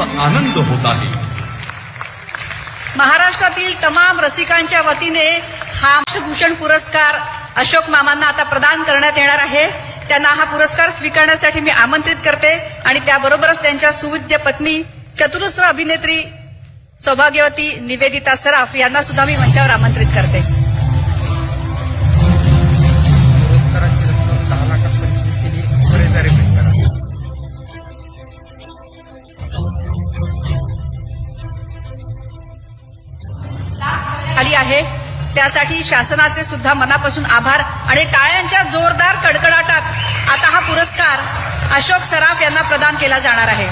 खूप आनंद होत आहे। महाराष्ट्रातील तमाम रसिकांच्या वतीने हा भूषण पुरस्कार अशोक मामांना आता प्रदान करण्यात येणार आहे। त्यांना हा पुरस्कार स्वीकारण्यासाठी मी आमंत्रित करते आणि त्याबरोबरच त्यांच्या सुविद्य पत्नी चतुरस्र अभिनेत्री सौभाग्यवती निवेदिता सराफ यांना सुद्धा मी मंचावर आमंत्रित करते। पुरस्काराची रक्कम 10,25,000 केली त्वरित रिपीट करा। आली आहे त्यासाठी शासनाचे सुद्धा मनापासून आभार आणि टाळ्यांच्या जोरदार कडकडाटात आता हा पुरस्कार अशोक सराफ यांना प्रदान केला जाणार आहे।